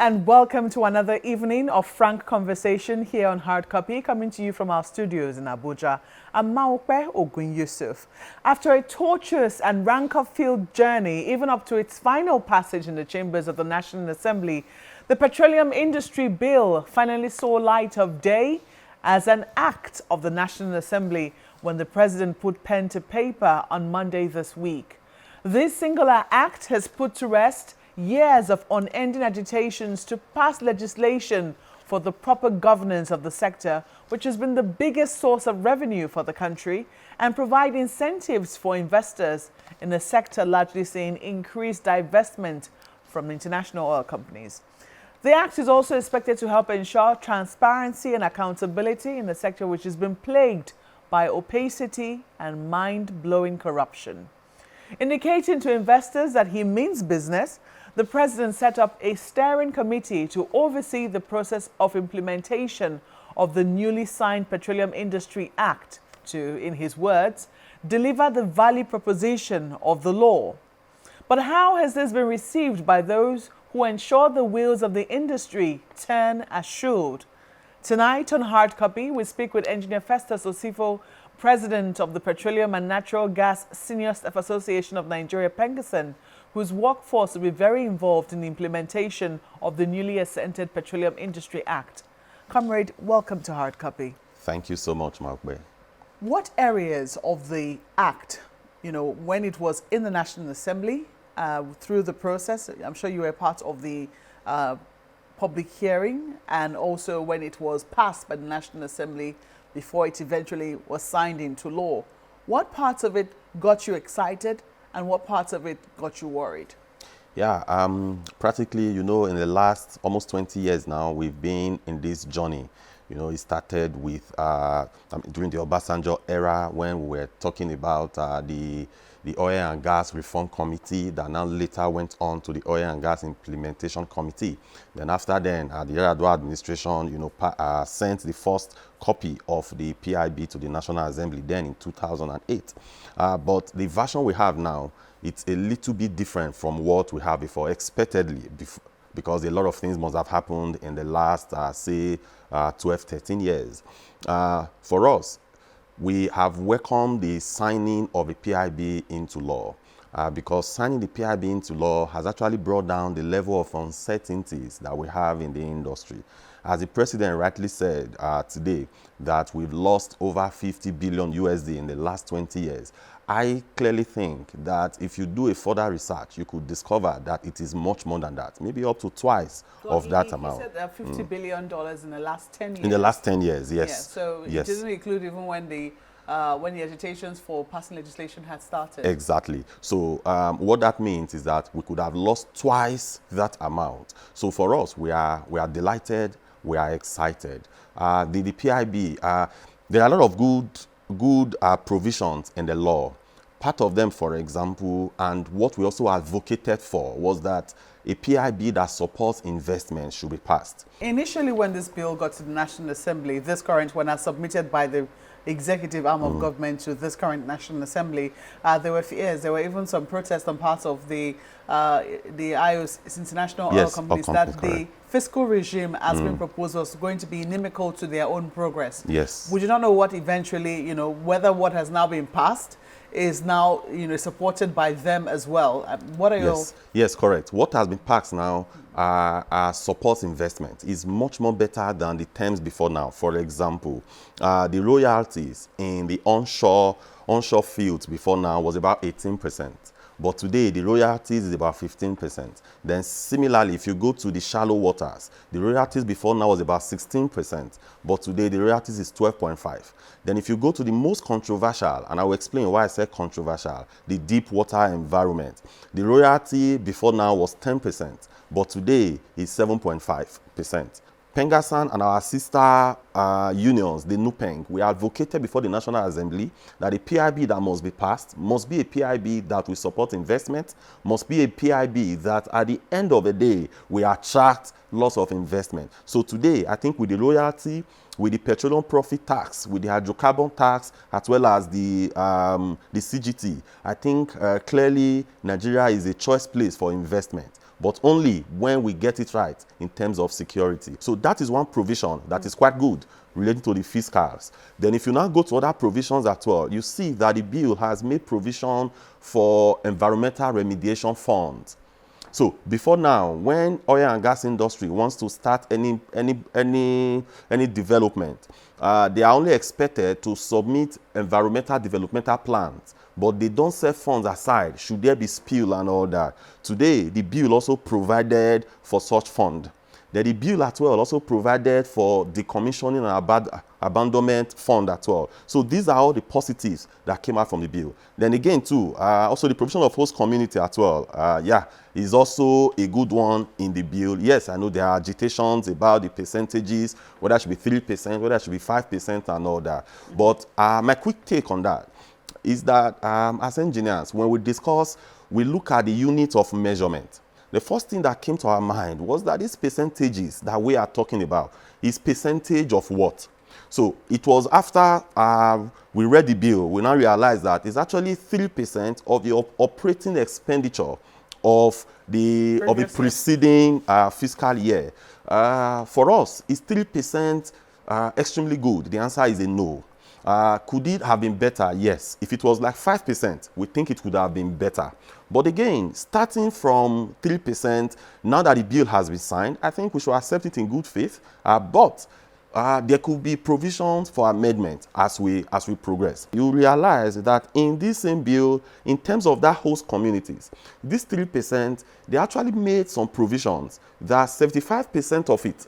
and welcome to another evening of frank conversation here on Hard Copy, coming to you from our studios in Abuja. I'm Maokpe Ogun Yusuf. After a tortuous and rancor-filled journey, even up to its final passage in the chambers of the National Assembly, the Petroleum Industry Bill finally saw light of day as an act of the National Assembly when the President put pen to paper on Monday this week. This singular act has put to rest years of unending agitations to pass legislation for the proper governance of the sector, which has been the biggest source of revenue for the country, and provide incentives for investors in a sector largely seeing increased divestment from international oil companies. The act is also expected to help ensure transparency and accountability in the sector, which has been plagued by opacity and mind-blowing corruption. Indicating to investors that he means business, the President set up a steering committee to oversee the process of implementation of the newly signed Petroleum Industry Act to, in his words, deliver the value proposition of the law. But how has this been received by those who ensure the wheels of the industry turn as should? Tonight on Hard Copy, we speak with Engineer Festus Osifo, President of the Petroleum and Natural Gas Senior Staff Association of Nigeria, Pengasan, whose workforce will be very involved in the implementation of the newly assented Petroleum Industry Act. Comrade, welcome to Hard Copy. Thank you so much, Maokpe. What areas of the Act, when it was in the National Assembly, through the process, I'm sure you were part of the public hearing, and also when it was passed by the National Assembly before it eventually was signed into law. What parts of it got you excited and what parts of it got you worried? Yeah, practically, in the last almost 20 years now, we've been in this journey. It started with during the Obasanjo era when we were talking about the Oil and Gas Reform Committee that now later went on to the Oil and Gas Implementation Committee. Then after then, the Yar'Adua administration, sent the first copy of the PIB to the National Assembly then in 2008. But the version we have now, it's a little bit different from what we had before, expectedly, because a lot of things must have happened in the last, 12, 13 years. For us, we have welcomed the signing of a PIB into law because signing the PIB into law has actually brought down the level of uncertainties that we have in the industry. As the President rightly said today, that we've lost over 50 billion USD in the last 20 years. I clearly think that if you do a further research, you could discover that it is much more than that, maybe up to twice of that amount. He said $50 billion in the last 10 years. In the last 10 years, yes. Yeah, so yes. It doesn't include even when the agitations for passing legislation had started. Exactly. So what that means is that we could have lost twice that amount. So for us, we are delighted, we are excited. The PIB, there are a lot of good provisions in the law. Part of them, for example, and what we also advocated for was that a PIB that supports investment should be passed. Initially, when this bill got to the National Assembly, this current one, as submitted by the executive arm of government to this current National Assembly, there were fears. There were even some protests on parts of the IOC's international oil companies that the fiscal regime has been proposed was going to be inimical to their own progress. Yes. We do not know what eventually, whether what has now been passed is now, supported by them as well. What are your... Yes, correct. What has been passed now supports investment is much more better than the terms before now. For example, the royalties in the onshore fields before now was about 18%. But today, the royalties is about 15%. Then similarly, if you go to the shallow waters, the royalties before now was about 16%. But today, the royalties is 12.5%. Then if you go to the most controversial, and I will explain why I said controversial, the deep water environment, the royalty before now was 10%. But today, is 7.5%. Pengasan and our sister unions, the NUPENG, we advocated before the National Assembly that a PIB that must be passed must be a PIB that will support investment, must be a PIB that at the end of the day will attract lots of investment. So today, I think with the royalty, with the petroleum profit tax, with the hydrocarbon tax, as well as the CGT, I think clearly Nigeria is a choice place for investment. but only when we get it right in terms of security. So that is one provision that is quite good relating to the fiscals. Then if you now go to other provisions as well, you see that the bill has made provision for environmental remediation funds. So before now, when oil and gas industry wants to start any development, they are only expected to submit environmental developmental plans, but they don't set funds aside should there be spill and all that. Today, the bill also provided for such fund. Then the bill as well also provided for decommissioning and abandonment fund as well. So these are all the positives that came out from the bill. Then again too, also the provision of host community as well, is also a good one in the bill. Yes, I know there are agitations about the percentages, whether it should be 3%, whether it should be 5% and all that. But my quick take on that is that as engineers, when we discuss, we look at the unit of measurement. The first thing that came to our mind was that these percentages that we are talking about is percentage of what? So it was after we read the bill, we now realized that it's actually 3% of the operating expenditure of the preceding fiscal year. For us, is 3% extremely good? The answer is a no. Could it have been better? Yes. If it was like 5%, we think it could have been better. But again, starting from 3%, now that the bill has been signed, I think we should accept it in good faith. But there could be provisions for amendment as we progress. You realize that in this same bill, in terms of that host communities, this 3%, they actually made some provisions that 75% of it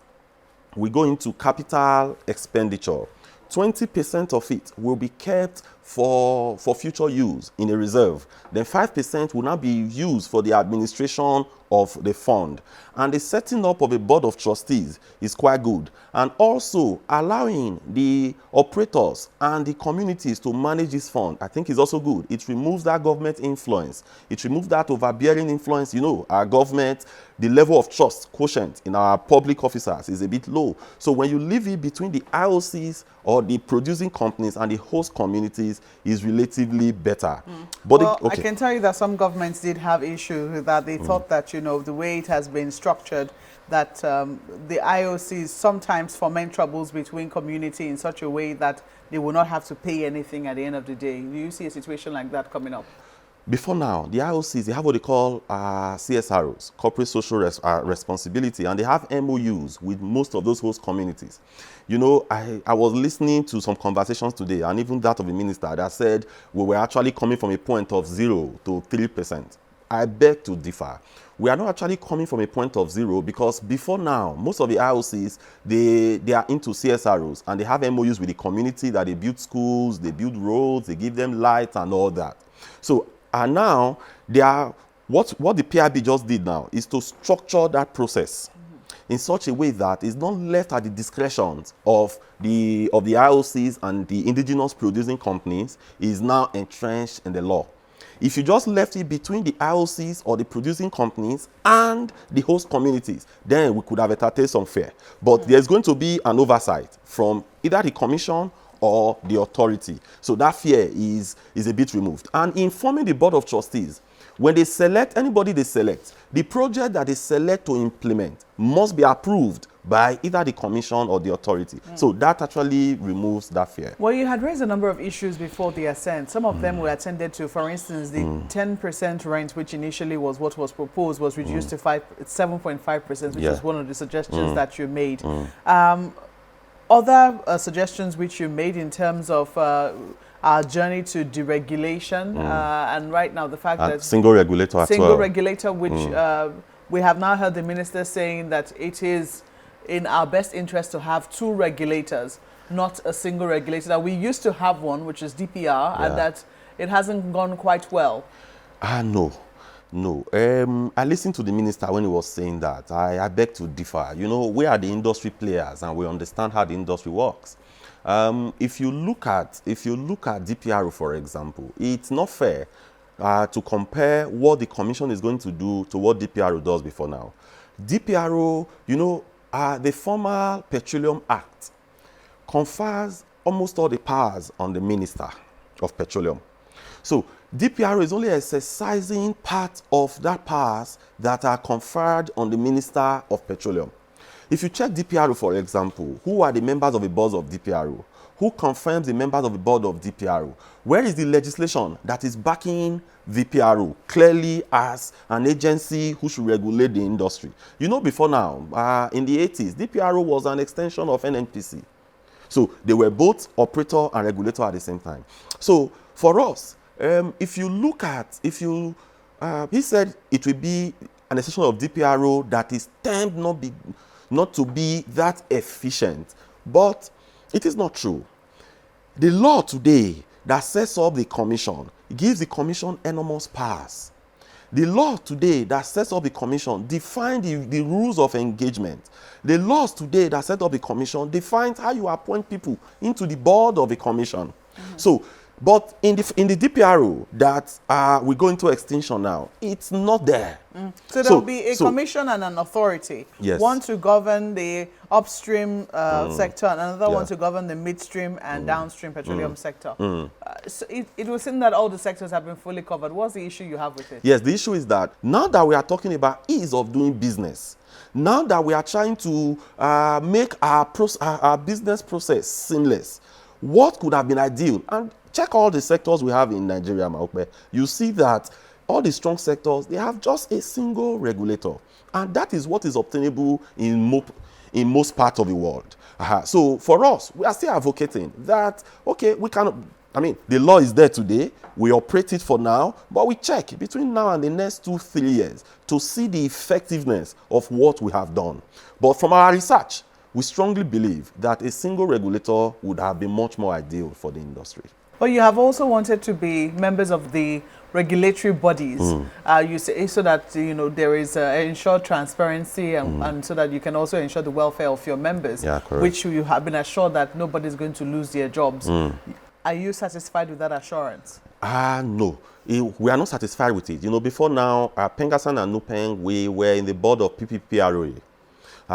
will go into capital expenditure. 20% of it will be kept for future use in a reserve. Then 5% will now be used for the administration of the fund. And the setting up of a board of trustees is quite good. And also allowing the operators and the communities to manage this fund, I think is also good. It removes that government influence. It removes that overbearing influence. You know, our government, the level of trust quotient in our public officers is a bit low. So when you leave it between the IOCs or the producing companies and the host communities, is relatively better. But well, I can tell you that some governments did have issues with that. They thought that, you know, the way it has been structured, that the IOCs sometimes foment troubles between community in such a way that they will not have to pay anything at the end of the day. Do you see a situation like that coming up? Before now, the IOCs, they have what they call CSROs, corporate social responsibility, and they have MOUs with most of those host communities. You know, I was listening to some conversations today, and even that of the minister that said we were actually coming from a point of 0 to 3%. I beg to differ. We are not actually coming from a point of 0 because before now, most of the IOCs, they are into CSROs and they have MOUs with the community that they build schools, they build roads, they give them lights and all that. So, and now, they are, what the PIB just did now is to structure that process in such a way that it's not left at the discretion of the IOCs and the indigenous producing companies. Is now entrenched in the law. If you just left it between the IOCs or the producing companies and the host communities, then we could have entertained some fear. But there's going to be an oversight from either the commission or the authority. So that fear is a bit removed. And informing the board of trustees, when they select anybody they select, the project that they select to implement must be approved by either the commission or the authority. So that actually removes that fear. Well, you had raised a number of issues before the assent. Some of them were attended to. For instance, the 10% rent, which initially was what was proposed, was reduced to 7.5%, which is one of the suggestions that you made. Other suggestions which you made in terms of our journey to deregulation, and right now the fact that single regulator as well. Single regulator, which we have now heard the minister saying that it is in our best interest to have two regulators, not a single regulator. That we used to have one, which is DPR, and that it hasn't gone quite well. No. I listened to the minister when he was saying that. I beg to differ. You know, we are the industry players and we understand how the industry works. If you look at DPRO, for example, it's not fair to compare what the commission is going to do to what DPRO does before now. DPRO, you know, the former Petroleum Act confers almost all the powers on the Minister of Petroleum. So DPRO is only exercising part of that powers that are conferred on the Minister of Petroleum. If you check DPRO, for example, who are the members of the board of DPRO? Who confirms the members of the board of DPRO? Where is the legislation that is backing DPRO clearly as an agency who should regulate the industry? You know, before now, in the 80s, DPRO was an extension of NNPC. So they were both operator and regulator at the same time. So for us, if you look at, he said it will be an extension of DPRO that is termed not to be that efficient, but it is not true. The law today that sets up the commission gives the commission enormous powers. The law today that sets up the commission defines the rules of engagement. The laws today that set up the commission defines how you appoint people into the board of the commission. So, but in the DPRO that we go into extinction now, it's not there. So there will be a commission and an authority. Yes. One to govern the upstream sector and another one to govern the midstream and downstream petroleum sector. So it will seem that all the sectors have been fully covered. What's the issue you have with it? Yes, the issue is that now that we are talking about ease of doing business, now that we are trying to make our business process seamless, what could have been ideal? And check all the sectors we have in Nigeria, Maokbe. You see that all the strong sectors, they have just a single regulator. And that is what is obtainable in most parts of the world. So for us, we are still advocating that, okay, we cannot, I mean, the law is there today. We operate it for now, but we check between now and the next 2-3 years to see the effectiveness of what we have done. But from our research, we strongly believe that a single regulator would have been much more ideal for the industry. But you have also wanted to be members of the regulatory bodies, you say, so that there is ensured transparency and so that you can also ensure the welfare of your members, which you have been assured that nobody's going to lose their jobs. Are you satisfied with that assurance? No. We are not satisfied with it. Before now, Pengassan and Nupeng, we were in the board of PPPROA.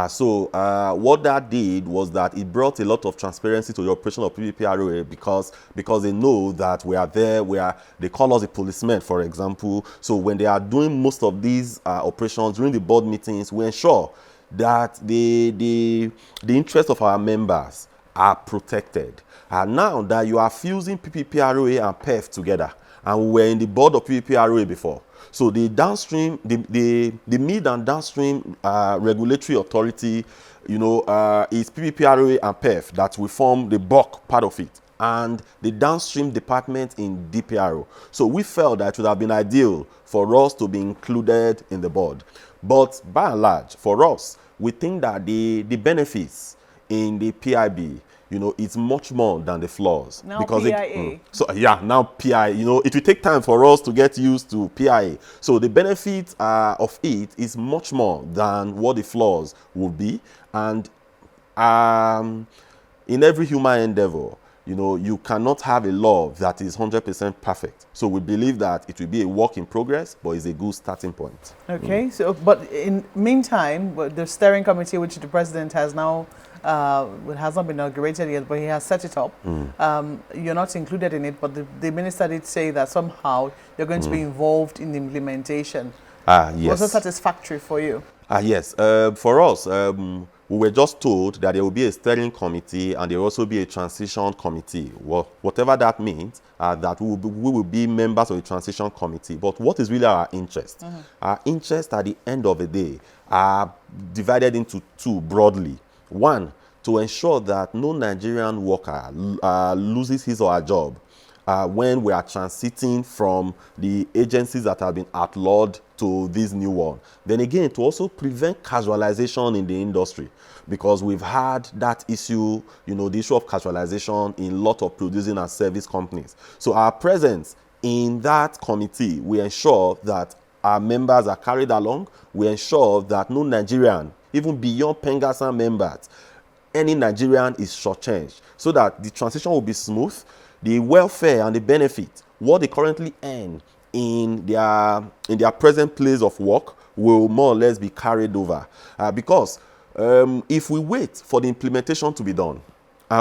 So what that did was that it brought a lot of transparency to the operation of PPPROA because they know that we are there, they call us the policemen, for example. So when they are doing most of these operations during the board meetings, we ensure that the interests of our members are protected. Now that you are fusing PPPROA and PEF together, and we were in the board of PPPROA before, so the downstream, the mid and downstream regulatory authority, is PPPROA and PEF that will form the bulk part of it, and the downstream department in DPRO. So we felt that it would have been ideal for us to be included in the board. But by and large, for us, we think that the benefits in the PIB, it's much more than the flaws. Now because PIA. Now PI, it will take time for us to get used to PIA. So the benefit of it is much more than what the flaws will be. And in every human endeavor, you cannot have a law that is 100% perfect. So we believe that it will be a work in progress, but it's a good starting point. Okay, so but in meantime, the steering committee, which the president has now, it has not been inaugurated yet, but he has set it up. You're not included in it, but the minister did say that somehow you're going to be involved in the implementation. Yes. Was it satisfactory for you? Yes. For us, we were just told that there will be a steering committee and there will also be a transition committee. Well, whatever that means, that we will be members of the transition committee. But what is really our interest? Our interest at the end of the day are divided into two broadly. One, to ensure that no Nigerian worker loses his or her job when we are transiting from the agencies that have been outlawed to this new one. Then again, to also prevent casualization in the industry, because we've had that issue, the issue of casualization in a lot of producing and service companies. So our presence in that committee, we ensure that our members are carried along. We ensure that no Nigerian, even beyond Pengassan members, any Nigerian is shortchanged, so that the transition will be smooth. The welfare and the benefit, what they currently earn in their present place of work, will more or less be carried over. Because if we wait for the implementation to be done,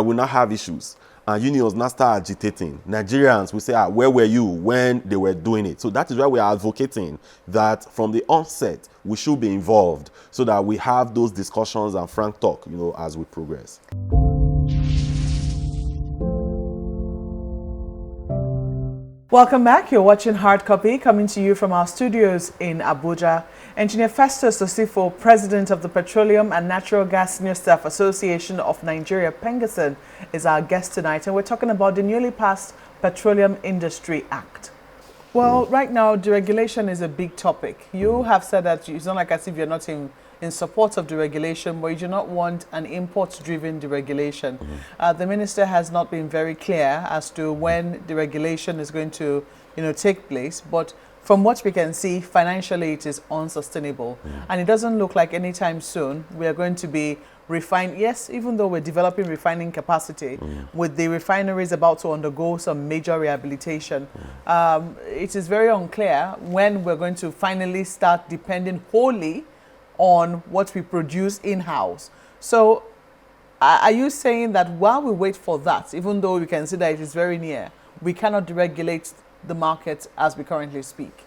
we now have issues. and unions now start agitating, Nigerians will say, where were you when they were doing it? So that is why we are advocating that from the onset, we should be involved so that we have those discussions and frank talk, as we progress. Welcome back. You're watching Hard Copy, coming to you from our studios in Abuja. Engineer Festus Osifo, President of the Petroleum and Natural Gas Senior Staff Association of Nigeria, Pengasan, is our guest tonight, and we're talking about the newly passed Petroleum Industry Act. Well, right now, deregulation is a big topic. You have said that it's not like as if you're not in support of deregulation, but you do not want an import-driven deregulation. The minister has not been very clear as to when deregulation is going to, take place. But from what we can see, financially it is unsustainable, and it doesn't look like anytime soon we are going to be yes, even though we're developing refining capacity, with the refineries about to undergo some major rehabilitation, it is very unclear when we're going to finally start depending wholly on what we produce in-house. So are you saying that while we wait for that, even though we can see that it is very near, we cannot deregulate the market as we currently speak?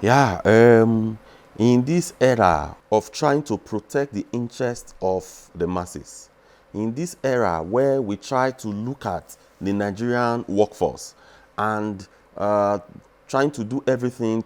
Yeah, in this era of trying to protect the interests of the masses, in this era where we try to look at the Nigerian workforce and trying to do everything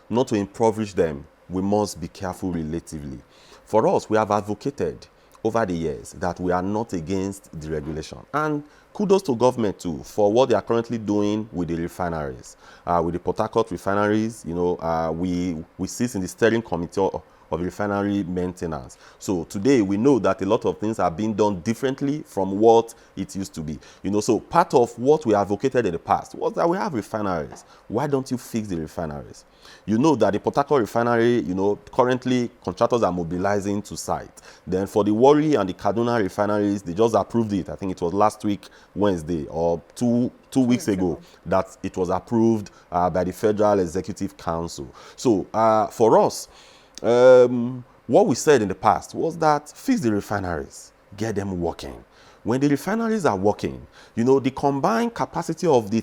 not to impoverish them, we must be careful relatively. For us, we have advocated over the years that we are not against deregulation. And kudos to government too for what they are currently doing with the refineries. With the Port Harcourt refineries, we sit in the steering committee of refinery maintenance. So today we know that a lot of things are being done differently from what it used to be. So part of what we advocated in the past was that we have refineries. Why don't you fix the refineries? You know that the Port Harcourt refinery, currently contractors are mobilizing to site. Then for the Warri and the Kaduna refineries, they just approved it. I think it was last week, Wednesday, or two weeks ago, that it was approved by the Federal Executive Council. So for us, what we said in the past was that fix the refineries, get them working. When the refineries are working, the combined capacity of the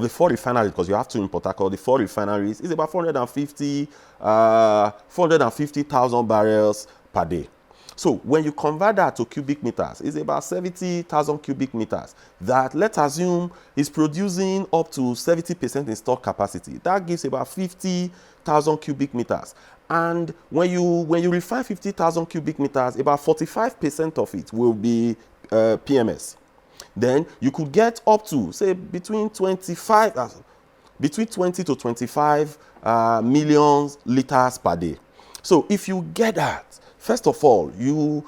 four refineries, because you have to in Port Harcourt, the four refineries, is about 450,000 barrels per day. So when you convert that to cubic meters, it's about 70,000 cubic meters. That, let's assume, is producing up to 70% in stock capacity. That gives about 50,000 cubic meters. And when you refine 50,000 cubic meters, about 45% of it will be PMS. Then you could get up to, say, between 20 to 25 million liters per day. So if you get that, first of all, you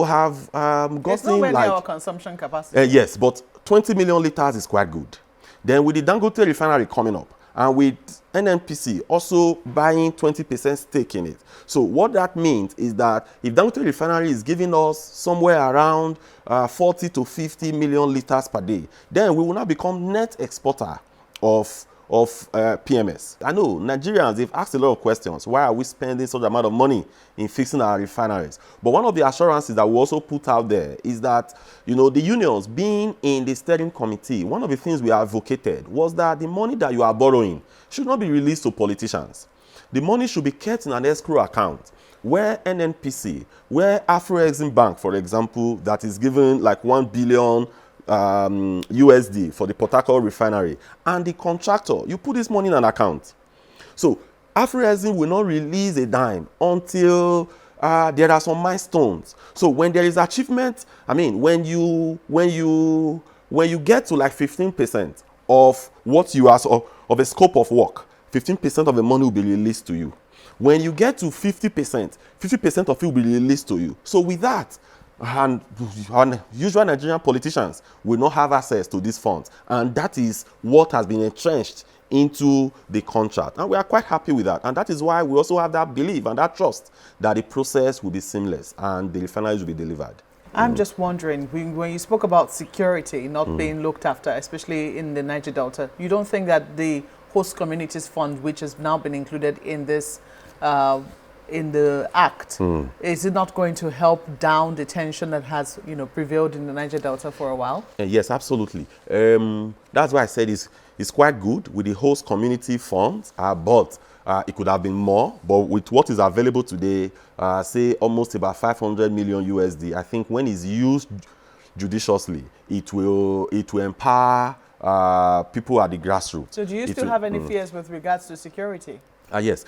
have gotten it's not really our consumption capacity. Yes, but 20 million liters is quite good. Then with the Dangote refinery coming up, and with NNPC also buying 20% stake in it. So what that means is that if Dangote refinery is giving us somewhere around 40 to 50 million liters per day, then we will now become net exporter of PMS. I know Nigerians, they've asked a lot of questions. Why are we spending such amount of money in fixing our refineries? But one of the assurances that we also put out there is that, the unions being in the steering committee, one of the things we advocated was that the money that you are borrowing should not be released to politicians. The money should be kept in an escrow account where NNPC, where Afro-Exim Bank, for example, that is given like 1 billion USD for the Port Harcourt refinery, and the contractor, you put this money in an account. So Afro-Exim will not release a dime until there are some milestones. So when there is achievement, when you get to like 15% of what you ask of a scope of work, 15% of the money will be released to you. When you get to 50%, 50% of it will be released to you. So with that, and usual Nigerian politicians will not have access to these funds, and that is what has been entrenched into the contract, and we are quite happy with that. And that is why we also have that belief and that trust that the process will be seamless and the refineries will be delivered. I'm just wondering, when you spoke about security not being looked after, especially in the Niger Delta, you don't think that the host communities fund, which has now been included in this in the act, is it not going to help down the tension that has, prevailed in the Niger Delta for a while? Yes, absolutely. That's why I said it's quite good with the host community funds, but it could have been more. But with what is available today, say almost about 500 million USD, I think when it's used judiciously, it will empower people at the grassroots. So do you still have any fears with regards to security? Yes.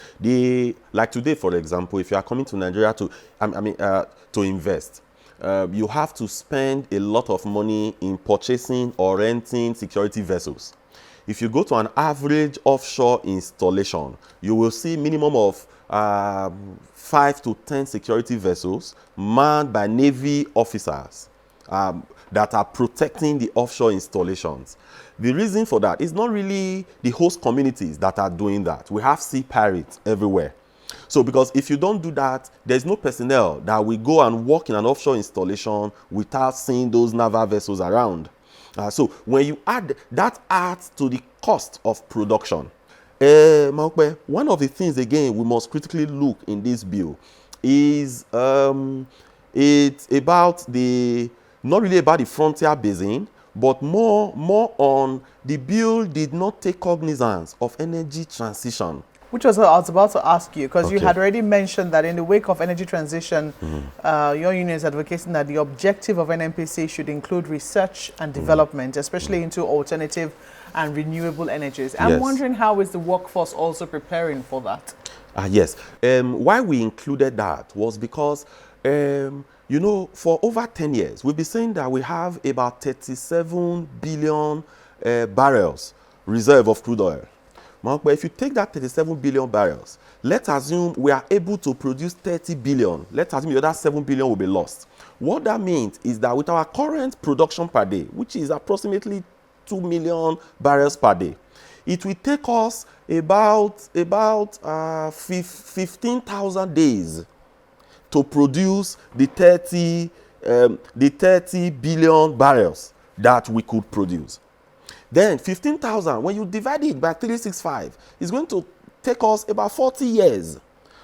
Like today, for example, if you are coming to Nigeria to invest, you have to spend a lot of money in purchasing or renting security vessels. If you go to an average offshore installation, you will see minimum of 5 to 10 security vessels manned by Navy officers that are protecting the offshore installations. The reason for that is not really the host communities that are doing that. We have sea pirates everywhere. So because if you don't do that, there's no personnel that will go and work in an offshore installation without seeing those naval vessels around. So when you add that, adds to the cost of production. One of the things, again, we must critically look in this bill is it's about not really about the frontier basin, but more on the bill did not take cognizance of energy transition. Which was I was about to ask you, because you had already mentioned that in the wake of energy transition, your union is advocating that the objective of NNPC should include research and development, especially into alternative and renewable energies. I'm wondering, how is the workforce also preparing for that? Yes. Why we included that was because for over 10 years, we've been saying that we have about 37 billion barrels reserve of crude oil. But if you take that 37 billion barrels, let's assume we are able to produce 30 billion. Let's assume the other 7 billion will be lost. What that means is that with our current production per day, which is approximately 2 million barrels per day, it will take us about 15,000 days to produce the 30 billion barrels that we could produce. Then 15,000, when you divide it by 365, it's going to take us about 40 years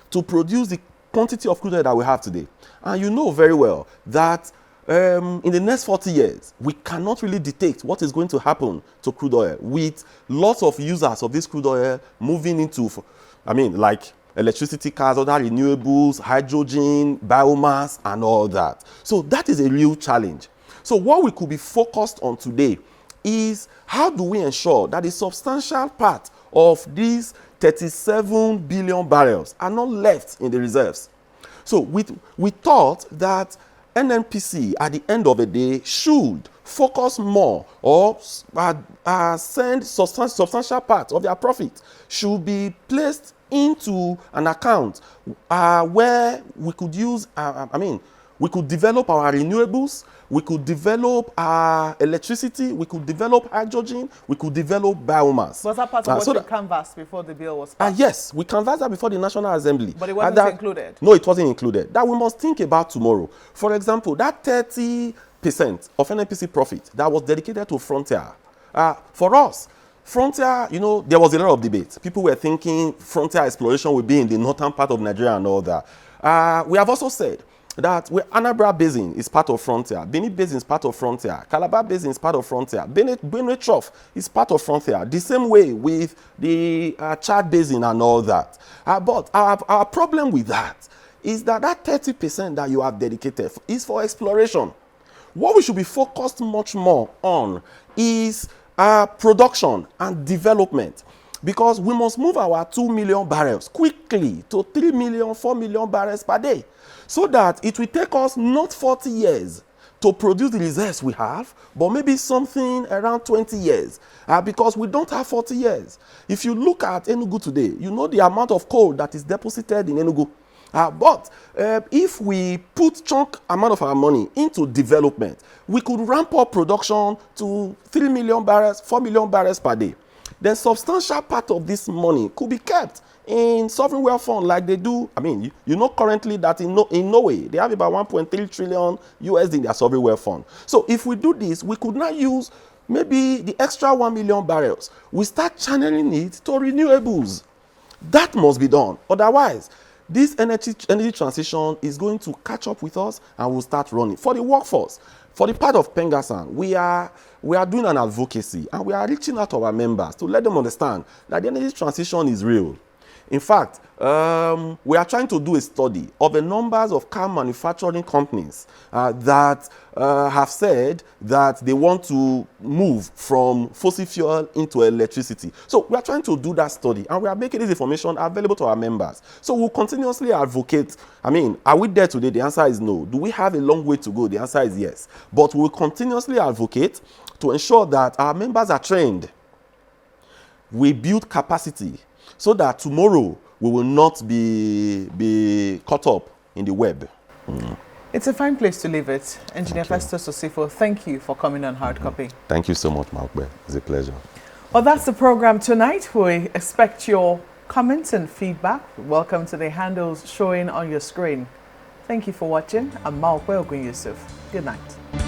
to produce the quantity of crude oil that we have today. And you know very well that in the next 40 years, we cannot really detect what is going to happen to crude oil, with lots of users of this crude oil moving into, like electricity cars, other renewables, hydrogen, biomass, and all that. So that is a real challenge. So what we could be focused on today is how do we ensure that a substantial part of these 37 billion barrels are not left in the reserves. So we thought that NNPC at the end of the day should focus more, or send substantial part of their profit should be placed into an account where we could use, we could develop our renewables, we could develop our electricity, we could develop hydrogen, we could develop biomass. Was that part of what you canvassed before the bill was passed? Yes, we canvassed that before the National Assembly. But it wasn't included? No, it wasn't included. That we must think about tomorrow. For example, that 30% of NNPC profit that was dedicated to frontier. For us, frontier, there was a lot of debate. People were thinking frontier exploration would be in the northern part of Nigeria and all that. We have also said that Anambra Basin is part of frontier, Benin Basin is part of frontier, Calabar Basin is part of frontier, Benue Trough is part of frontier, the same way with the Chad Basin and all that. But our problem with that is that 30% that you have dedicated is for exploration. What we should be focused much more on is production and development, because we must move our 2 million barrels quickly to 3 million, 4 million barrels per day, so that it will take us not 40 years to produce the reserves we have, but maybe something around 20 years, because we don't have 40 years. If you look at Enugu today, you know the amount of coal that is deposited in Enugu. But if we put chunk amount of our money into development, we could ramp up production to 3 million barrels, 4 million barrels per day. Then substantial part of this money could be kept in sovereign wealth fund like they do. Currently that in Norway, they have about 1.3 trillion USD in their sovereign wealth fund. So if we do this, we could now use maybe the extra 1 million barrels. We start channeling it to renewables. That must be done. Otherwise, this energy transition is going to catch up with us and we'll start running. For the workforce, for the part of Pengassan, we are doing an advocacy and we are reaching out to our members to let them understand that the energy transition is real. In fact, we are trying to do a study of the numbers of car manufacturing companies that have said that they want to move from fossil fuel into electricity. So we are trying to do that study and we are making this information available to our members. So we'll continuously advocate. I mean, are we there today? The answer is no. Do we have a long way to go? The answer is yes. But we'll continuously advocate to ensure that our members are trained. We build capacity so that tomorrow we will not be caught up in the web. It's a fine place to leave it. Engineer Festus Osifo, thank you for coming on Hard Copy. Thank you so much, Maokbe. It's a pleasure. Well, that's the program tonight. We expect your comments and feedback. Welcome to the handles showing on your screen. Thank you for watching. I'm Maokbe Ogun Yusuf. Good night.